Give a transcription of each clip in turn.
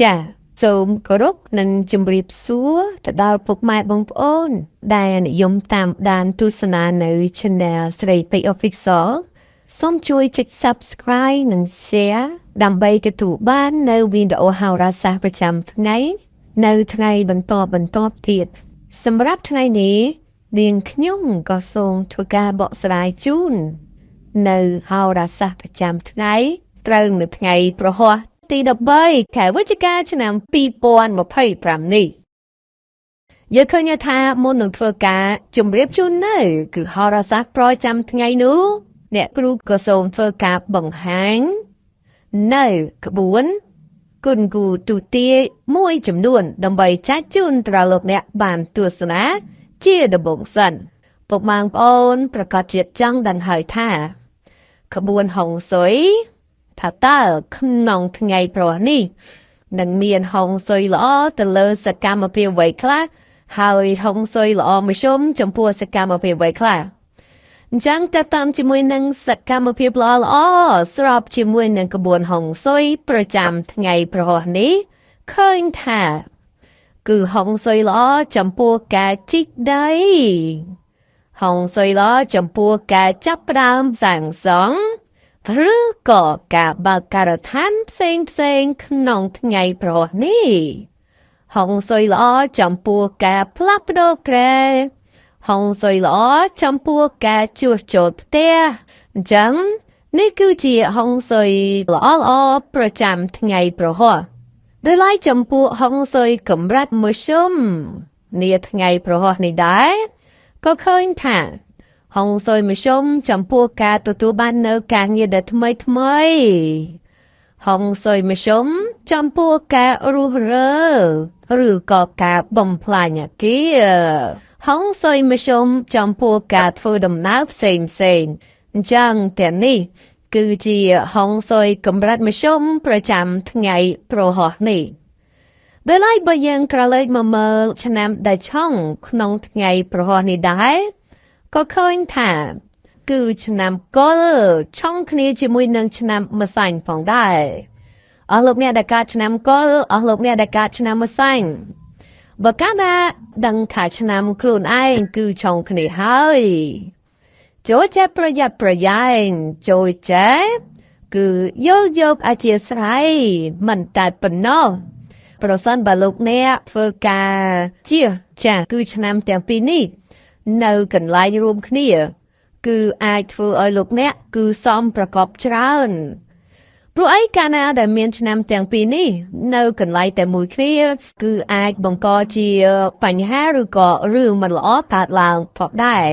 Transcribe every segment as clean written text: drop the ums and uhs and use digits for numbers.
ចាសូមគោរពនិងជម្រាបសួរទៅដល់ពុកម៉ែបងប្អូនដែលនិយមតាមដានទស្សនានៅ Channel ស្រីពេជ្រ Official សូមជួយចុច Subscribe និង Share ដើម្បីទទួលបាននៅវីដេអូហោរាសាស្ត្រប្រចាំថ្ងៃនៅថ្ងៃបន្តទៀតសម្រាប់ថ្ងៃនេះនាងខ្ញុំក៏សូមធ្វើការបកស្រាយជូននៅហោរាសាស្ត្រប្រចាំថ្ងៃត្រូវនៅថ្ងៃប្រហ័សទី13ខែវិច្ឆិកាឆ្នាំ2025នេះយើងឃើញថាមុននឹងធ្វើការជម្រាបជូននៅគឺហោរាសាស្ត្រប្រចាំថ្ងៃនោះអ្នកគ្រូក៏សូមធ្វើការបង្ហាញនៅក្បួនគុណគូទូទាយមួយចំនួនដើម្បីចែកជូនដល់លោកអ្នកបានទស្សនាជាដំបូងសិនពុកម៉ែបងប្អូនប្រកាសជាចង់ដឹងហើយថាក្បួនហុងស៊ុយថាតើក្នុងថ្ងៃប្រហ័សនេះនឹងមានហុងស៊ុយល្អទៅលើសកម្មភាពអ្វីខ្លះហើយហុងស៊ុយល្អមធ្យមចំពោះសកម្មភាពអ្វីខ្លះអញ្ចឹងតើតាមជាមួយនឹងសកម្មភាពល្អស្របជាមួយនឹងក្បួនហុងស៊ុយប្រចាំថ្ងៃប្រហ័សនេះឃើញថាគឺហុងស៊ុយល្អចំពោះការជីកដីហុងស៊ុយល្អចំពោះការចាប់ផ្ដើមសាងសង់ឬក៏ការបើកការដ្ឋានផ្សេងក្នុងថ្ងៃប្រហ័សនេះហុងស៊ុយល្អចំពោះការផ្លាស់ប្ដូរក្រែហុងស៊ុយល្អចំពោះការជួសជុលផ្ទះអញ្ចឹងនេះគឺជាហុងស៊ុយល្អប្រចាំថ្ងៃប្រហ័សដោយឡែកចំពោះហុងស៊ុយកម្រិតមធ្យមនាថ្ងៃប្រហ័សនេះដែរក៏ឃើញថាហុងស៊ុយមធ្យមចំពោះការទទួលបាននៅការងារដែលថ្មីហុងស៊ុយមធ្យមចំពោះការរស់រើឬក៏ការបំផ្លាញអគារហុងស៊ុយមធ្យមចំពោះការធ្វើដំណើរផ្សេងអញ្ចឹងទាំងនេះគឺជាហុងស៊ុយកម្រិតមធ្យមប្រចាំថ្ងៃប្រហ័សនេះដោយឡែកបើយើងក្រឡេកមកមើលឆ្នាំដែលឆុងក្នុងថ្ងៃប្រហ័សនេះដែរក៏ឃើញថាគឺឆ្នាំកុលឆុងគ្នាជាមួយនឹងឆ្នាំម្សាញ់ផងដែរអស់លោកអ្នកដែលកើតឆ្នាំកុលអស់លោកអ្នកដែលកើតឆ្នាំម្សាញ់បើកាលណាដឹងថាឆ្នាំខ្លួនឯងគឺឆុងគ្នាហើយចូលចេះប្រយ័ត្នប្រយែងចូលចេះគឺយកអធិស្ឋានមិនតែប៉ុណ្ណោះប្រសិនបើលោកអ្នកធ្វើការជាចាគឺឆ្នាំទាំងពីរនេះនៅកន្លែងរួមគ្នាគឺអាចធ្វើឲ្យលោកអ្នកគឺសមប្រកបច្រើនព្រោះអីកាលណាដែលមានឆ្នាំទាំងពីរនេះនៅកន្លែងតែមួយគ្នាគឺអាចបង្កជាបញ្ហាឬក៏រឿងមិនល្អកើតឡើងផងដែរ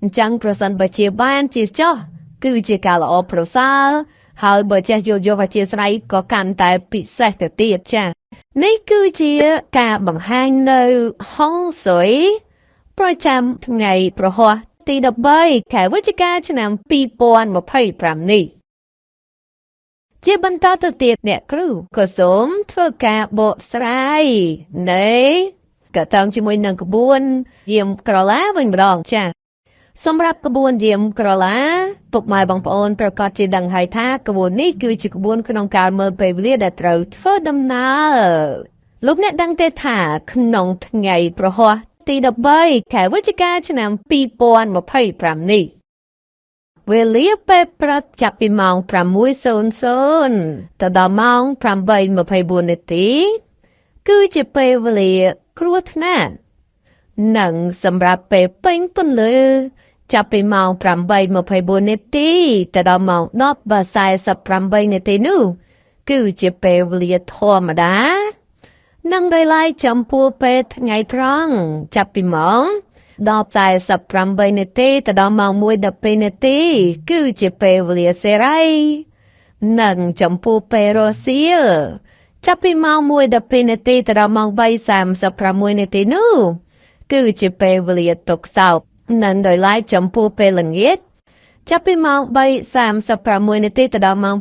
អញ្ចឹងប្រសិនបើជាបានជាចោះគឺជាការល្អប្រសើរហើយបើចេះយកអធិស្ឋានក៏កាន់តែពិសេសទៅទៀតចានេះគឺជាការបង្ហាញនៅហុងស៊ុយប្រចាំថ្ងៃប្រហ័សទី13ខែវិច្ឆិកាឆ្នាំ2025នេះជាបន្តទៅទៀតអ្នកគ្រូក៏សូមធ្វើការបកស្រាយនៃកតងជាមួយនឹងក្បួនយាមក្រឡាវិញម្ដងចាសម្រាប់ក្បួនយាមក្រឡាពុកម៉ែបងប្អូនប្រកាសជាដឹងហើយថាក្បួននេះគឺជាក្បួនក្នុងការមើលពេលវេលាដែលត្រូវធ្វើដំណើរលោកអ្នកដឹងទេថាក្នុងថ្ងៃប្រហ័សទី13ខែវិច្ឆិកាឆ្នាំ2025នេះវេលាពេលព្រឹកចាប់ពីម៉ោង 6:00 ទៅដល់ម៉ោង 8:24 នាទីគឺជាពេលវេលាគ្រោះថ្នាក់និងសម្រាប់ពេលពេញពន្លឺចាប់ពីម៉ោង 8:24 នាទីទៅដល់ម៉ោង 10:48 នាទីនោះគឺជាពេលវេលាធម្មតានិងដោយឡែកចំពោះពេលថ្ងៃត្រង់ចាប់ពីម៉ោង 10:48 នាទីទៅដល់ម៉ោង 1:12 នាទីគឺជាពេលវេលាសេរីនិងចំពោះពេលរសៀលចាប់ពីម៉ោង 1:12 នាទីទៅដល់ម៉ោង 3:36 នាទីនោះគឺជាពេលវេលាទុកសោកនិងដោយឡែកចំពោះពេលល្ងាចចាប់ពីម៉ោង 3:36 នាទីទៅដល់ម៉ោង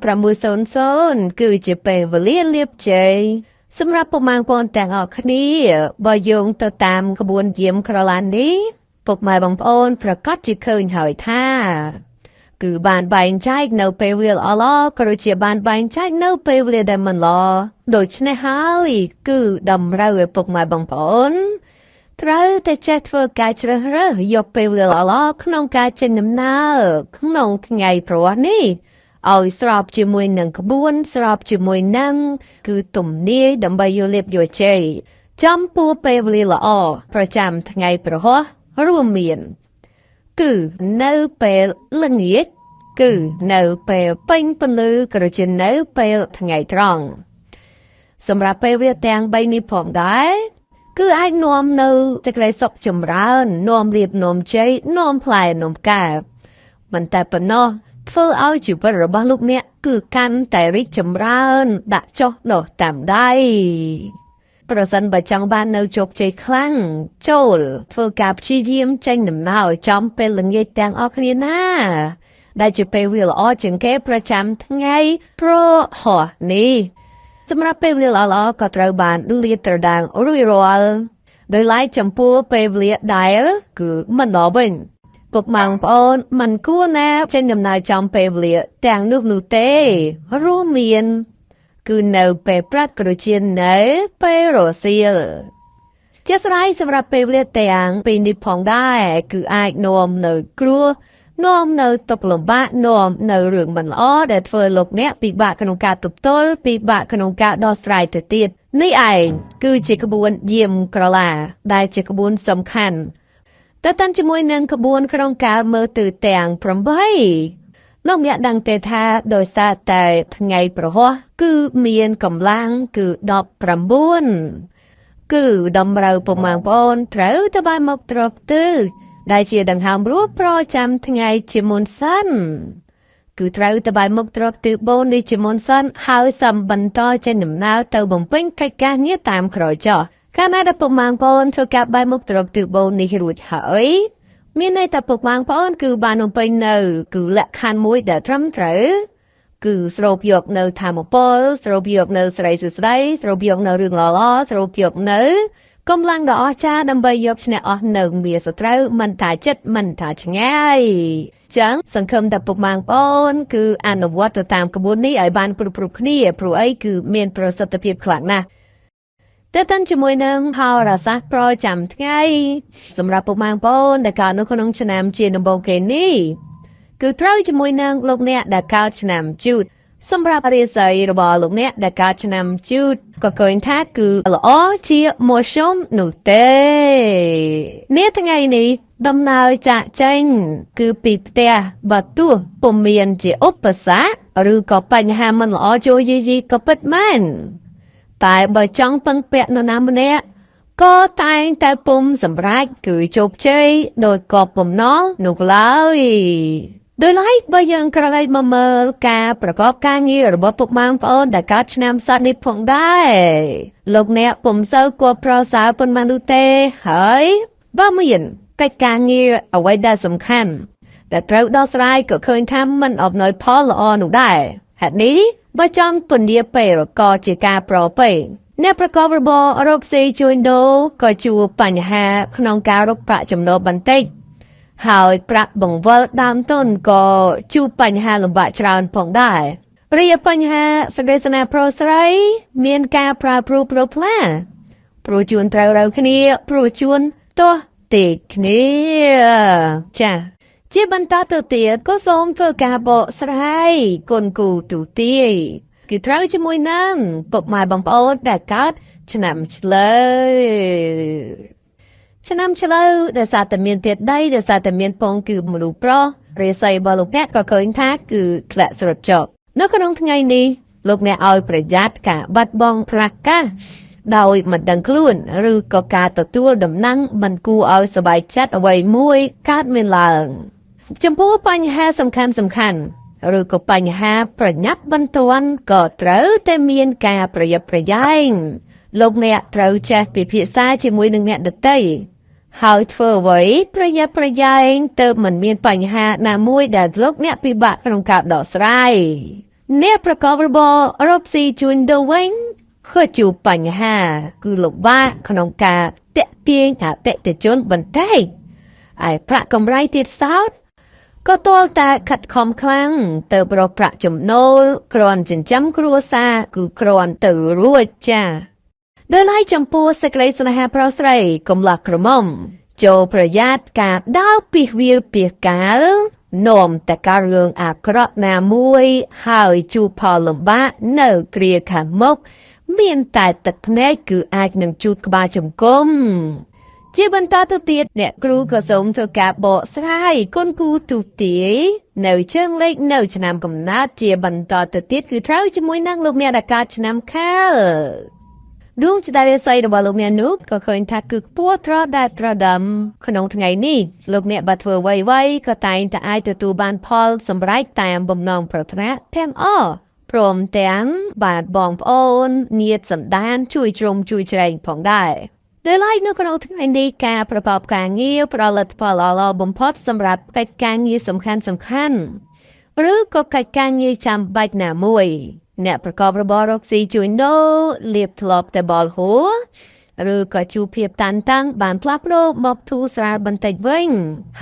6:00 គឺជាពេលវេលាលាភជ័យសម្រាប់ពុកម៉ែបងប្អូនទាំងអស់គ្នាបើយោងទៅតាមក្បួនយាមក្រឡាននេះពុកម៉ែបងប្អូនប្រកាសជាឃើញហើយថា គឺបានបែងចែកនៅពេលវេលាល្អក៏ដូចជាបានបែងចែកនៅពេលវេលាដែលមិនល្អដូច្នេះហើយគឺតម្រូវឲ្យពុកម៉ែបងប្អូនត្រូវតែចេះធ្វើការជ្រើសរើសយកពេលវេលាល្អក្នុងការចេញដំណើរក្នុងថ្ងៃព្រោះនេះឲ្យស្របជាមួយនឹងក្បួនស្របជាមួយនឹងគឺទំនាយដើម្បីយកលៀបយកជ័យចំពោះពេលវេលាល្អប្រចាំថ្ងៃព្រោះរួមមានគឺនៅពេលល្ងាចគឺនៅពេលពេញពន្លឺក៏ដូចជានៅពេលថ្ងៃត្រង់សម្រាប់ពេលវេលាទាំង3នេះផងដែរគឺអាចនាំនៅសេចក្តីសុខចម្រើននាំលៀបនាំជ័យនាំផ្លែនាំផ្កាមិនតែប៉ុណ្ណោះធ្វើឲ្យជីវិតរបស់លោកអ្នកគឺកាន់តែរីកចម្រើនដាក់ចុះដុះតាមដៃប្រសិនបើចង់បាននៅជោគជ័យខ្លាំងចូលធ្វើការព្យាយាមចេញដំណើរចំពេលល្ងាចទាំងអស់គ្នាណាដែលជាពេលវេលាល្អជាងគេប្រចាំថ្ងៃព្រោះនេះសម្រាប់ពេលវេលាល្អក៏ត្រូវបានលាតត្រដាងរួចរាល់ដោយឡែកចំពោះពេលវេលាដែលគឺមិនល្អវិញពុកម៉ែបងប្អូនមិនគួរណាចេញដំណើរចំពេលវេលាទាំងនោះទេរួមមានគឺនៅពេលព្រឹកក៏ដូចជានៅពេលរសៀលជាស្រ័យសម្រាប់ពេលវេលាទាំងពីរនេះផងដែរគឺអាចនាំនៅគ្រោះនាំនៅទុក្ខលំបាកនាំនៅរឿងមិនល្អដែលធ្វើលោកអ្នកពិបាកក្នុងការទប់ទល់ពិបាកក្នុងការដោះស្រាយទៅទៀតនេះឯងគឺជាក្បួនយាមក្រឡាដែលជាក្បួនសំខាន់តែតាន់ជាមួយនឹងក្បួនក្នុងការមើលទិសទាំង8លោកអ្នកដឹងទេថាដោយសារតែថ្ងៃប្រហ័សគឺមានកម្លាំងគឺ19គឺតម្រូវពុកម៉ែបងប្អូនត្រូវទៅបានមកត្រប់ទិសដែលជាដង្ហើមរួចប្រចាំថ្ងៃជាមុនសិនគឺត្រូវទៅបែរមុខត្រប់ទិសបូននេះជាមុនសិនហើយសំបន្តចេញដំណើរទៅបំពេញកិច្ចការងារតាមក្រោយចុះកាលណាដែលពុកម៉ែបងប្អូនធ្វើការបែរមុខត្រប់ទិសបូននេះរួចហើយមានន័យថាពុកម៉ែបងប្អូនគឺបានបំពេញនៅគឺលក្ខខណ្ឌមួយដែលត្រឹមត្រូវគឺស្រូបយកនៅធម៌ពលស្រូបយកនៅសេរីសុស្ដីស្រូបយកនៅរឿងល្អៗស្រូបយកនៅកម្លាំងដ៏អស្ចារ្យដើម្បីយកឈ្នះអស់នៅមាសត្រូវមិនថាចិត្តមិនថាឆ្ងាយចឹងសង្ឃឹមថាពុកម៉ែបងប្អូនគឺអនុវត្តទៅតាមក្បួននេះឲ្យបានគ្រប់គ្នាព្រោះអីគឺមានប្រសិទ្ធភាពខ្លាំងណាស់តែតាន់ជាមួយនឹងហោរាសាស្ត្រប្រចាំថ្ងៃសម្រាប់ពុកម៉ែបងប្អូនដែលកើតនៅក្នុងឆ្នាំជាដំបូងគេនេះគឺត្រូវជាមួយនឹងលោកអ្នកដែលកើតឆ្នាំជូតសម្រាប់រាសីរបស់លោកអ្នកដែលកើតឆ្នាំជូតក៏ឃើញថាគឺល្អជាមួយខ្ញុំនោះទេនាថ្ងៃនេះដំណើរចាក់ចេញគឺពីផ្ទះបើទោះពុំមានជាឧបសគ្គឬក៏បញ្ហាមិនល្អចូលយីក៏ពិតមែនតែបើចង់ពឹងពាក់នរណាម្នាក់ក៏តែងតែពុំសម្រេចគឺជោគជ័យដោយក៏បំណងនោះឡើយដោយឡែកបើយើងក្រឡេកមកមើលការប្រកបការងាររបស់ពុកម៉ែបងប្អូនដែលកើតឆ្នាំសត្វនេះផងដែរលោកអ្នកពុំសូវគួរប្រសើរប៉ុន្មាននោះទេហើយបើមានកិច្ចការងារអ្វីដែលសំខាន់ដែលត្រូវដោះស្រាយក៏ឃើញថាមិនអំណោយផលល្អនោះដែរហេតុនេះបើចង់ពន្យាពេលក៏ជាការប្រពៃអ្នកប្រកបរបររកស៊ីជួញដូរក៏ជួបបញ្ហាក្នុងការរកប្រាក់ចំណូលបន្តិចហើយប្រាក់បង្វិលដើមទុនក៏ជួបបញ្ហាលំបាកច្រើនផងដែររីឯបញ្ហាសេរីស្នាប្រុសស្រីមានការប្រើព្រួលផ្លាព្រោះជួនត្រូវរើគ្នាព្រោះជួនទាស់ទេគ្នាចាជាបន្តទៅទៀតក៏សូមធ្វើការបកស្រាយគុណគូទូទាយគឺត្រូវជាមួយនឹងពុកម៉ែបងប្អូនដែលកើតឆ្នាំឆ្លូវឆ្នាំឆ្លូវដែលសារតែមានទៀតដីដែលសារតែមានពងគឺមនុស្សប្រុសរាសីរបស់លោកអ្នកក៏ឃើញថាគឺធ្លាក់ស្រុតចុះនៅក្នុងថ្ងៃនេះលោកអ្នកឲ្យប្រយ័ត្នការបាត់បង់ប្រកាសដោយមិនដឹងខ្លួនឬក៏ការទទួលដំណឹងមិនគួរឲ្យសប្បាយចិត្តអ្វីមួយកើតមានឡើងចំពោះបញ្ហាសំខាន់ឬក៏បញ្ហាប្រញាប់បន្ទាន់ក៏ត្រូវតែមានការប្រយ័ត្នប្រយែងលោកអ្នកត្រូវចេះពិភាក្សាជាមួយនឹងអ្នកដទៃហើយធ្វើអ្វីប្រយ័ត្នប្រយែងទើបមិនមានបញ្ហាណាមួយដែលលោកអ្នកពិបាកក្នុងការដោះស្រាយអ្នកប្រកបរបររកស៊ីជួញដូរវិញក៏ជួបបញ្ហាគឺលំបាកក្នុងការតាក់ទាញអតិថិជនបន្តិចឯប្រាក់កម្រៃទៀតសោត ก็តលតែខិតខំខ្លាំងទៅប្រប្រាក់ចំណូលគ្រាន់ចិញ្ចឹមគ្រួសារគឺគ្រាន់ទៅរួចចាដោយឡែកចំពោះសេចក្តីស្នេហាប្រុសស្រីកំឡោះក្រមុំចូលប្រយ័ត្នការដើរពីវាលពីកាលនាំតែការរឿងអាក្រក់ណាមួយហើយជួបផលលំបាកនៅគ្រាខាងមុខមានតែទឹកភ្នែកគឺអាចនឹងជូតក្បាលជង្គង់ជាបន្តទៅទៀតអ្នកគ្រូក៏សូមធ្វើការបកស្រាយគុណគូទូទាយនៅជើងលេខនៅឆ្នាំកំណើតជាបន្តទៅទៀតគឺត្រូវជាមួយនឹងលោកអ្នកដែលកើតឆ្នាំខាលដួងចិត្តរាសីរបស់លោកអ្នកនោះក៏ឃើញថាគឺខ្ពស់ត្រដែតត្រដាំក្នុងថ្ងៃនេះលោកអ្នកបើធ្វើអ្វីៗក៏តែងតែអាចទទួលបានផលសម្រេចតាមបំណងប្រាថ្នាទាំងអស់ព្រមទាំងបាទបងប្អូនញាតិសន្តានជួយជ្រោមជួយជ្រែងផងដែរដោយឡែកនៅក្នុងថ្ងៃនេះការប្រកបការងារប្រលិតផលល្អបំផុតសម្រាប់កិច្ចការងារសំខាន់ឬក៏កិច្ចការងារចាំបាច់ណាមួយអ្នកប្រកបរបររកស៊ីជួយដូរលាបធ្លាប់តែបលហួរឬក៏ជួបភាពតានតឹងបានផ្លាស់ប្ដូរមកធូរស្រាលបន្តិចវិញ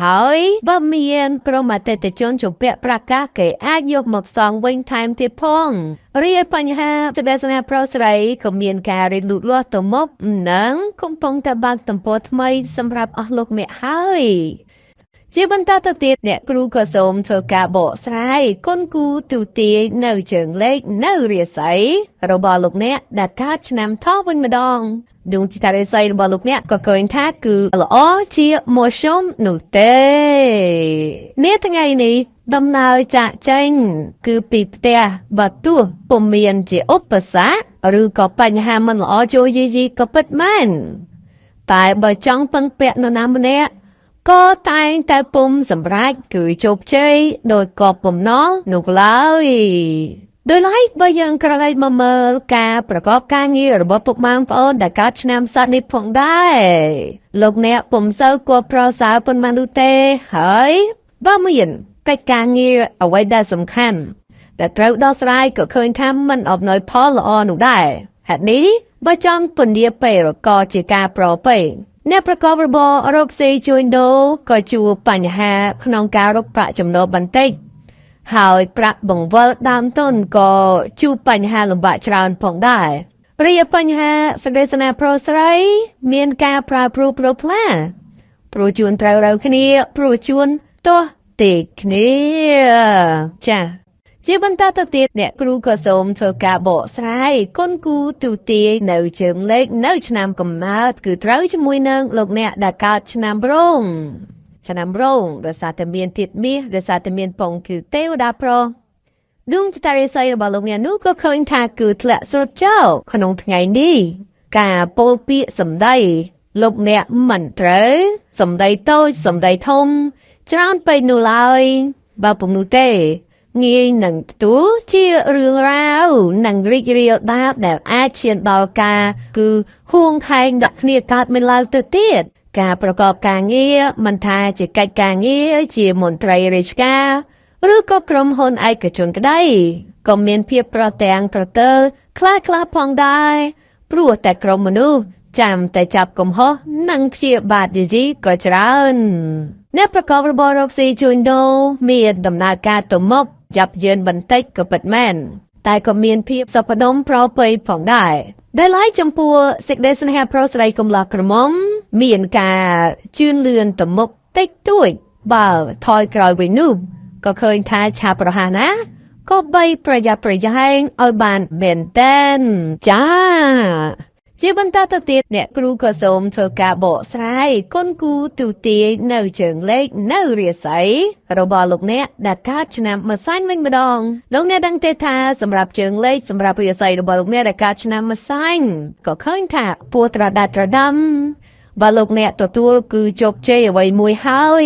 ហើយបើមានក្រុមអតិថិជនជំពាក់ប្រកាសគេអាចយកមកសងវិញថែមទៀតផងរីឯបញ្ហាសេចក្តីស្នេហាប្រុសស្រីក៏មានការរីកលូតលាស់ទៅមុខនិងកំពុងតែបើកទំព័រថ្មីសម្រាប់អស់លោកអ្នកហើយជាបន្តទៅទៀតអ្នកគ្រូក៏សូមធ្វើការបកស្រាយគុណគូទូទាយនៅជើងលេខនៅរាសីរបស់លោកអ្នកដែលកើតឆ្នាំថោះវិញម្ដងដួងចិត្តរាសីរបស់លោកអ្នកក៏ឃើញថាគឺល្អជាមធ្យមនោះទេនាថ្ងៃនេះដំណើរចាក់ចេញគឺពីផ្ទះបើទោះពុំមានជាឧបសគ្គឬក៏បញ្ហាមិនល្អចូលយីក៏ពិតមែនតែបើចង់ពឹងពាក់នរណាម្នាក់ក៏តែងតែពុំសម្រេចគឺជោគជ័យដោយក៏បំណងនោះឡើយដោយឡែកបើយើងក្រឡេកមកមើលការប្រកបការងាររបស់ពុកម៉ែបងប្អូនដែលកើតឆ្នាំសត្វនេះផងដែរលោកអ្នកពុំសូវគួរប្រសើរប៉ុន្មាននោះទេហើយបើមានកិច្ចការងារអ្វីដែលសំខាន់ដែលត្រូវដោះស្រាយក៏ឃើញថាមិនអំណោយផលល្អនោះដែរហេតុនេះបើចង់ពន្យាពេលក៏ជាការប្រពៃអ្នកប្រកបរបររកស៊ីជួញដូរក៏ជួបបញ្ហាក្នុងការរកប្រាក់ចំណូលបន្តិចហើយប្រាក់បង្វិលដើមទុនក៏ជួបបញ្ហាលំបាកច្រើនផងដែររីឯបញ្ហាសេចក្តីស្នេហ៍ប្រុសស្រីមានការប្រែប្រួលផ្លាព្រោះជួនត្រូវរើគ្នាព្រោះជួនទាស់ទេគ្នាចាជាបន្តទៅទៀតអ្នកគ្រូក៏សូមធ្វើការបកស្រាយគុណគូទូទាយនៅជើងលេខនៅឆ្នាំកំណើតគឺត្រូវជាមួយនឹងលោកអ្នកដែលកើតឆ្នាំរោងដោយសារតែមានទៀតមាសដោយសារតែមានពងគឺទេវតាប្រុសដួងចិត្តរាសីរបស់លោកអ្នកនោះក៏ឃើញថាគឺធ្លាក់ស្រុតចោលក្នុងថ្ងៃនេះការពោលពាក្យសម្ដីលោកអ្នកមិនត្រូវសម្ដីតូចសម្ដីធំច្រើនពេកនោះឡើយបើពុំនោះទេងាយនឹងទទួលជារឿងរ៉ាវនឹងរីករាលដាលដែលអាចឈានដល់ការគឺហួងខែងដាក់គ្នាកើតមានឡើងទៅទៀតការប្រកបការងារមិនថាជាកិច្ចការងារជាមន្ត្រីរាជការឬក៏ក្រុមហ៊ុនឯកជនក្តីក៏មានភាពប្រទាំងប្រទើខ្លះផងដែរព្រោះតែក្រុមមនុស្សចាំតែចាប់កំហុសនិងព្យាបាទយីក៏ច្រើនអ្នកប្រកបរបររកស៊ីជួញដូរមានដំណើរការទៅមុខយ៉ាប់យ៉ឺនបន្តិចក៏ពិតមែនតែក៏មានភាពសុខដុមប្រពៃផងដែរដែលឡែកចំពោះសេចក្តីស្នេហាប្រុសស្រីកំឡោះក្រមុំមានការជឿនលឿនទៅមុខតិចតួចបើថយក្រោយវិញនោះក៏ឃើញថាឆាប់រហ័សណាក៏បីប្រយ័ត្នប្រយែងឲ្យបានមែនតែនចាជាបន្តទៅទៀតអ្នកគ្រូក៏សូមធ្វើការបកស្រាយគុណគូទូទាយនៅជើងលេខនៅរាសីរបស់លោកអ្នកដែលកើតឆ្នាំម្សាញ់វិញម្ដងលោកអ្នកដឹងទេថាសម្រាប់ជើងលេខសម្រាប់រាសីរបស់លោកអ្នកដែលកើតឆ្នាំម្សាញ់ក៏ឃើញថាពោះត្រដាត់ត្រដាំបើលោកអ្នកទទួលគឺជោគជ័យអ្វីមួយហើយ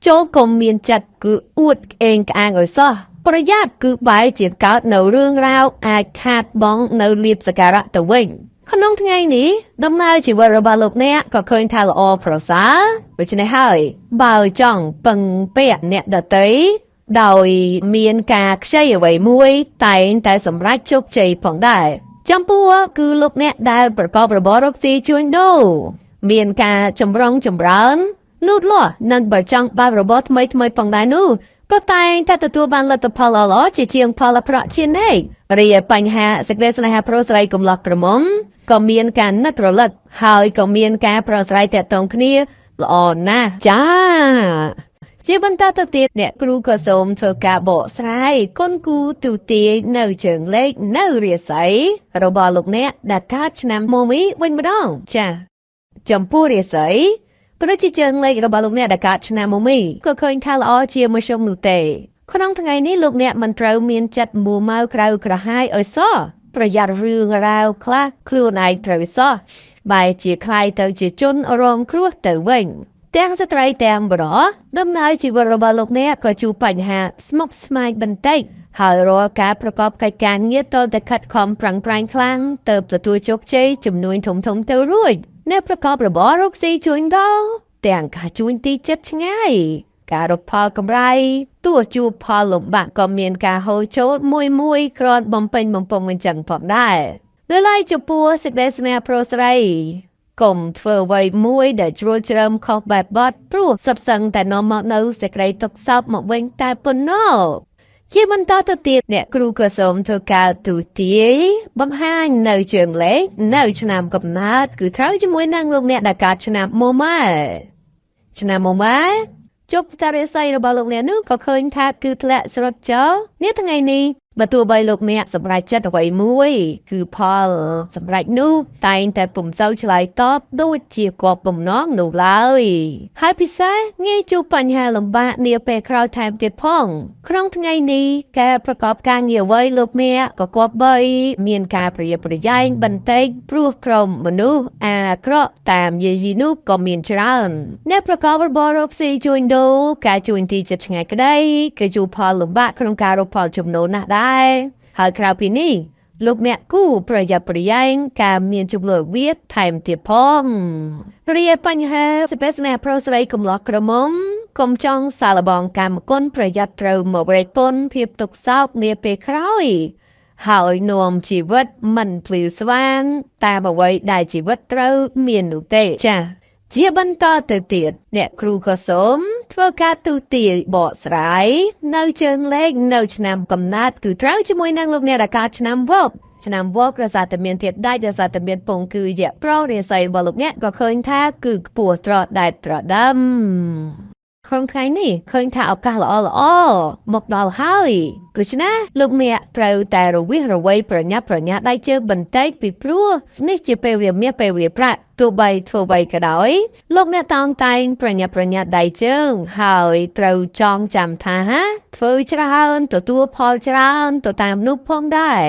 ចូលកុំមានចិត្តគឺអួតក្អេងក្អាងឲ្យសោះប្រយ័ត្នគឺបែរជាកើតនៅរឿងរ៉ាវអាចខាតបង់នៅលៀបសក្ការៈទៅវិញក្នុងថ្ងៃនេះដំណើរជីវិតរបស់លោកអ្នកក៏ឃើញថាល្អប្រសើរដូច្នេះហើយបើចង់ពឹងពាក់អ្នកដទៃដោយមានការខ្ចីអ្វីមួយតែងតែសម្រេចជោគជ័យផងដែរចំពោះគឺលោកអ្នកដែលប្រកបរបររកស៊ីជួញដូរមានការចម្រុងចម្រើន នោះលោះនឹងបើចង់បើករបរថ្មីផងដែរនោះព្រោះតែងតែទទួលបានលទ្ធផលល្អជាជាងផលអាក្រក់ជានិច្ចរីឯបញ្ហាសេចក្តីស្នេហាប្រុសស្រីកំឡោះក្រមុំក៏មានការនឹករលឹកហើយក៏មានការប្រស្រ័យតាក់ទងគ្នាល្អណាស់ចាជាបន្តទៅទៀតអ្នកគ្រូក៏សូមធ្វើការបកស្រាយគុណគូទូទាយនៅជើងលេខនៅរាសីរបស់លោកអ្នកដែលកើតឆ្នាំមមីវិញម្ដងចាចំពោះរាសីប្រជាជើងលេខរបស់លោកអ្នកដែលកើតឆ្នាំមមីក៏ឃើញថាល្អជាមធ្យមនោះទេក្នុងថ្ងៃនេះលោកអ្នកមិនត្រូវមានចិត្តមួម៉ៅក្រៅក្រហាយឲ្យសោះប្រយ័ត្នរឿងរ៉ាវខ្លះខ្លួនឯងត្រូវសោះបែរជាคล้ายទៅជាជនរងគ្រោះទៅវិញទាំងស្ត្រីទាំងបុរសដំណើរជីវិតរបស់លោកអ្នកក៏ជួបបញ្ហាស្មុគស្មាញបន្តិចហើយរាល់ការប្រកបកិច្ចការងារតតែខិតខំប្រឹងប្រែងខ្លាំងទៅទទួលជោគជ័យជំនួយធំទៅរួចអ្នកប្រកបរបររកស៊ីជួញដូរទាំងការជួញទីចិត្តឆ្ងាយការរកផលកម្រៃទោះជួបផលលំបាកក៏មានការហូរចូលមួយគ្រាន់បំពេញបំពង់អញ្ចឹងផងដែរលើឡៃចំពោះសេចក្តីស្នេហ៍ប្រុសស្រីកុំធ្វើអ្វីមួយដែលជ្រួលជ្រើមខុសបែបបទព្រោះសុទ្ធសឹងតែនាំមកនៅសេចក្តីទុក្ខសោកមកវិញតែប៉ុណ្ណោះជាបន្តទៅទៀតអ្នកគ្រូក៏សូមធ្វើការទូទាយបំហាញនៅជើងលេខនៅឆ្នាំកំណើតគឺត្រូវជាមួយនឹងលោកអ្នកដែលកើតឆ្នាំមម៉ែឆ្នាំមម៉ែជប់តារិស័យរបស់លោកអ្នកនោះក៏ឃើញថាគឺធ្លាក់ស្រុតចោលនេះថ្ងៃនេះបើទោះបីលោកអ្នកសម្រេចចិត្តអ្វីមួយគឺផលសម្រេចនោះតែងតែពុំសូវឆ្លើយតបដូចជាគាត់បំណងនោះឡើយហើយពិសេសងាយជួបបញ្ហាលំបាកនាពេលក្រោយថែមទៀតផងក្នុងថ្ងៃនេះការប្រកបការងារអ្វីលោកអ្នកក៏គប្បីមានការប្រយ័ត្នប្រយែងបន្តិចព្រោះក្រុមមនុស្សអាក្រក់តាមយាយីនោះក៏មានច្រើនអ្នកប្រកបរបររកស៊ីជួញដូរការជួញទីចិត្តឆ្ងាយក្តីគឺជួបផលលំបាកក្នុងការរកផលចំណូលណាស់ដែរហើយក្រៅពីនេះលោកអ្នកគូប្រយ័ត្នប្រយែងការមានចំនួនវាថែមទៀតផងរីឯបញ្ហាសេចក្តីស្នេហ៍ប្រុសស្រីកំឡោះក្រមុំកុំចង់សាឡបងកម្មគុណប្រយ័ត្នត្រូវមករែកពន្ធភាពទុក្ខសោកនាពេលក្រោយហើយនាំជីវិតមិនភ្លឺស្វាងតាមអ្វីដែលជីវិតត្រូវមាននោះទេចា៎ជាបន្តទៅទៀតអ្នកគ្រូក៏សូមធ្វើការទូទាយបកស្រាយនៅជើងលេខនៅឆ្នាំកំណើតគឺត្រូវជាមួយនឹងលោកអ្នកដែលកើតឆ្នាំវករសារតែមានធាតុដែករសារតែមានពងគឺយៈប្រោរាសីរបស់លោកអ្នកក៏ឃើញថាគឺខ្ពស់ត្រដែតត្រដើមក្នុងថ្ងៃនេះឃើញថាឱកាសល្អមកដល់ហើយដូច្នេះលោកអ្នកត្រូវតែរវិះរវៃប្រញាប់ប្រញាល់ដៃជើងបន្តិចពីព្រោះនេះជាពេលវេលាមាសពេលវេលាប្រាក់ទោះបីធ្វើអ្វីក៏ដោយលោកអ្នកតោងតែងប្រញាប់ប្រញាល់ដៃជើងហើយត្រូវចងចាំថាធ្វើច្រើនទទួលផលច្រើនទៅតាមនោះផងដែរ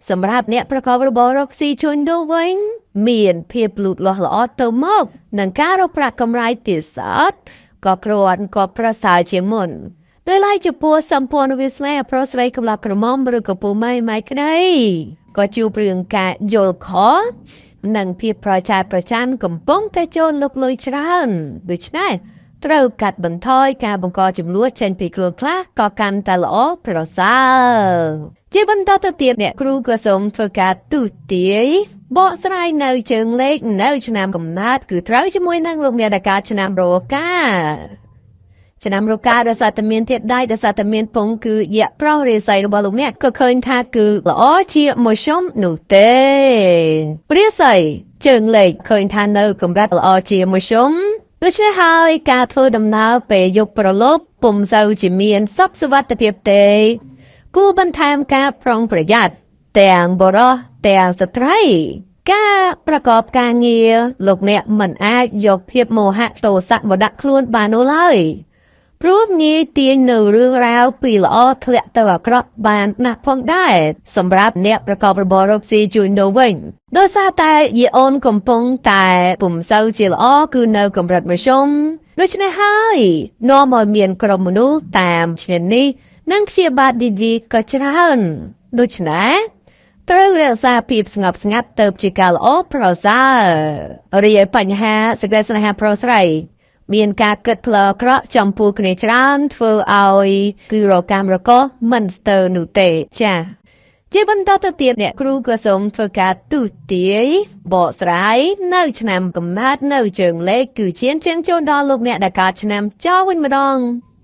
សម្រាប់អ្នកប្រកបរបររកស៊ីជួញដូរវិញមានភាពលូតលាស់ល្អទៅមកនឹងការរកប្រាក់កម្រៃទៀតសោតក៏គ្រាន់ក៏ប្រសើរជាងមុនដោយឡែកចំពោះសម្ព័ន្ធវាសនាប្រុសស្រីកំឡោះក្រមុំឬក៏ពូម៉ៃក្ដីក៏ជួបរឿងការយល់ខុសនិងភាពប្រឆាយប្រច័ណ្ឌកំពុងតែចូលលុកលុយច្រើនដូច្នេះត្រូវកាត់បន្ថយការបង្កចំនួនចេញពីខ្លួនខ្លះក៏កាន់តែល្អប្រសើរជាបន្តទៅទៀតអ្នកគ្រូក៏សូមធ្វើការទូទាយបកស្រាយនៅជើងលេខនៅឆ្នាំកំណើតគឺត្រូវជាមួយនឹងលោកអ្នកដែលកើតឆ្នាំរោកាឆ្នាំរោកាដែលសតមានធាតុដែកដែលសតមានពងគឺយៈប្រោរាសីរបស់លោកអ្នកក៏ឃើញថាគឺល្អជាមធ្យមនោះទេរាសីជើងលេខឃើញថានៅកម្រិតល្អជាមធ្យមដូច្នេះហើយការធ្វើដំណើរពេលយប់ប្រឡប់ពុំសូវជាមានសុខសុវត្ថិភាពទេគួរបន្ថែមការប្រុងប្រយ័ត្នទាំងបុរសទាំងស្ត្រីការប្រកបការងារលោកអ្នកមិនអាចយកភាពមោហៈទោសៈមកដាក់ខ្លួនបាននោះឡើយព្រោះងាយទាញនៅរឿងរ៉ាវពីល្អធ្លាក់ទៅអាក្រក់បានណាស់ផងដែរសម្រាប់អ្នកប្រកបរបររកស៊ីជួញដូរវិញដោយសារតែយាអូនកំពុងតែពុំសូវជាល្អគឺនៅកម្រិតមធ្យមដូច្នេះហើយនាំឲ្យមានក្រុមមនុស្សតាមឈ្នានីសនិងព្យាបាទឌីឌីក៏ច្រើនដូច្នេះត្រូវរក្សាភាពស្ងប់ស្ងាត់ទៅជាការល្អប្រសើររីឯបញ្ហាសេចក្តីស្នេហាប្រុសស្រីមានការគិតផ្លូវអាក្រក់ចំពោះគ្នាច្រើនធ្វើឲ្យគឺរកាមរកោមិនស្ទើរនោះទេចា ជាបន្តទៅទៀតអ្នកគ្រូក៏សូមធ្វើការទូទាយបកស្រាយនៅឆ្នាំកំណើតនៅជើងលេខគឺជាជើងចូលដល់លោកអ្នកដែលកើតឆ្នាំចវិញម្ដង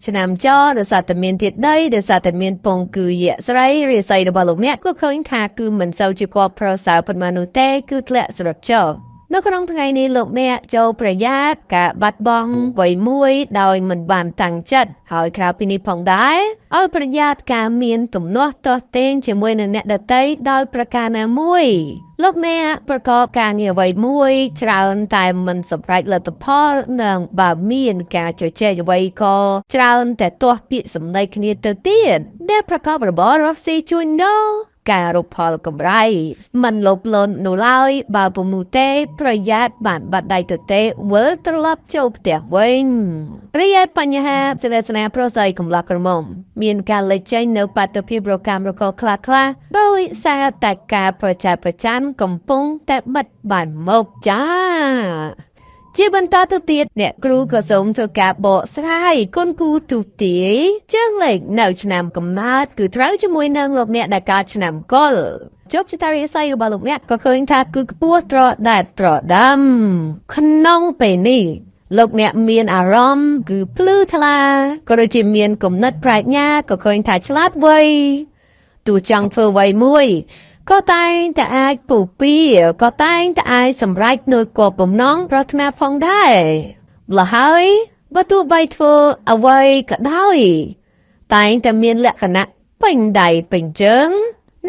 ឆ្នាំចដោយសារតែមានធាតុដីដោយសារតែមានពងគឺយៈស្រីរាសីរបស់លោកអ្នកក៏ឃើញថាគឺមិនសូវជាគាត់ប្រសើរប៉ុន្មាននោះទេគឺធ្លាក់ស្រុតចុះនៅក្នុងថ្ងៃនេះលោកអ្នកចូលប្រយ័ត្នការបាត់បង់អ្វីមួយដោយមិនបានតាំងចិត្តហើយក្រៅពីនេះផងដែរឲ្យប្រយ័ត្នការមានទំនាស់ទាស់ទែងជាមួយនឹងអ្នកដទៃដោយប្រការណាមួយលោកអ្នកប្រកបការងារអ្វីមួយច្រើនតែមិនសម្រេចលទ្ធផលនិងបើមានការជជែកអ្វីក៏ច្រើនតែទាស់ពាក្យសម្ដីគ្នាទៅទៀតដែលប្រកបរបររកស៊ីជួញដូរការរកផលកម្រៃមិនលោភលន់នោះឡើយបើពុំនោះទេប្រយ័ត្នបានបាត់ដៃទៅទេវិលត្រឡប់ចូលផ្ទះវិញរីឯបញ្ហាស្នេហ៍ប្រុសស្រីកំឡោះក្រមុំមានការលេចចេញនៅបាតុភិបរកម្មរកខ្លះដោយសារតែការប្រច័ណ្ឌប្រច័ណ្ឌកំពុងតែបិទបានមកចាជាបន្តទៅទៀតអ្នកគ្រូក៏សូមធ្វើការបកស្រាយគុណគូទូទាយជើងលេខនៅឆ្នាំកំណើតគឺត្រូវជាមួយនឹងលោកអ្នកដែលកើតឆ្នាំកុលជប់ចតារាស័យរបស់លោកអ្នកក៏ឃើញថាគឺខ្ពស់ត្រដែតត្រដាំក្នុងពេលនេះលោកអ្នកមានអារម្មណ៍គឺភ្លឺថ្លាក៏ដូចជាមានគំនិតប្រាជ្ញាក៏ឃើញថាឆ្លាតវៃទោះចង់ធ្វើអ្វីមួយក៏តែងតែអាចពុះពៀក៏តែងតែអាចសម្រេចនូវគោលបំណងប្រាថ្នាផងដែរម្ល៉េះហើយបើទោះបីធ្វើអ្វីក៏ដោយតែងតែមានលក្ខណៈពេញដៃពេញជើង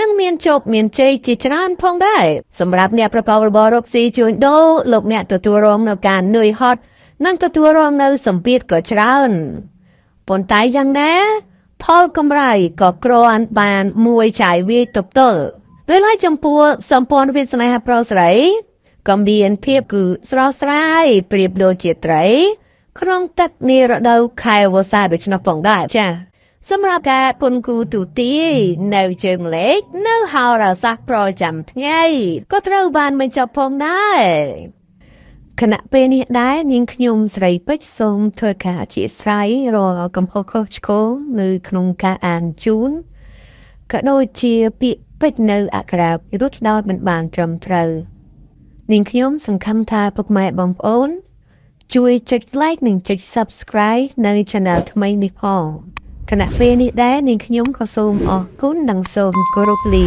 និងមានជោគមានជ័យជាច្រើនផងដែរសម្រាប់អ្នកប្រកបរបររកស៊ីជួញដូរលោកអ្នកទទួលរងនៅការនឿយហត់និងទទួលរងនៅសម្ពាធក៏ច្រើនប៉ុន្តែយ៉ាងណាផលកម្រៃក៏គ្រាន់បានមួយចាយវាយទប់ទល់ដោយឡែកចំពោះសម្ព័ន្ធវិស្នេហ៍ប្រុសស្រីក៏មានភាពគឺស្រស់ស្រាយប្រៀបដូចជាត្រីក្នុងទឹកនារដូវខែវស្សាដូច្នោះផងដែរចា៎សម្រាប់ការគុណគូទូទាយនៅជើងលេខនៅហោរាសាស្ត្រប្រចាំថ្ងៃក៏ត្រូវបានបញ្ចប់ផងដែរខណៈពេលនេះដែរនាងខ្ញុំស្រីពេជ្រសូមធ្វើការអធិស្ឋានរាល់កំហុសខុសឆ្គងនៅក្នុងការអានជូនក៏ដូចជាពាក្យពេចន៍នៅអក្ខរាវិរុទ្ធដោយមិនបានត្រឹមត្រូវនាងខ្ញុំសង្ឃឹមថាពុកម៉ែបងប្អូនជួយចុច like និងចុច subscribe នៅ channel ថ្មីនេះផងខណៈពេលនេះដែរនាងខ្ញុំក៏សូមអរគុណនិងសូមគោរពលា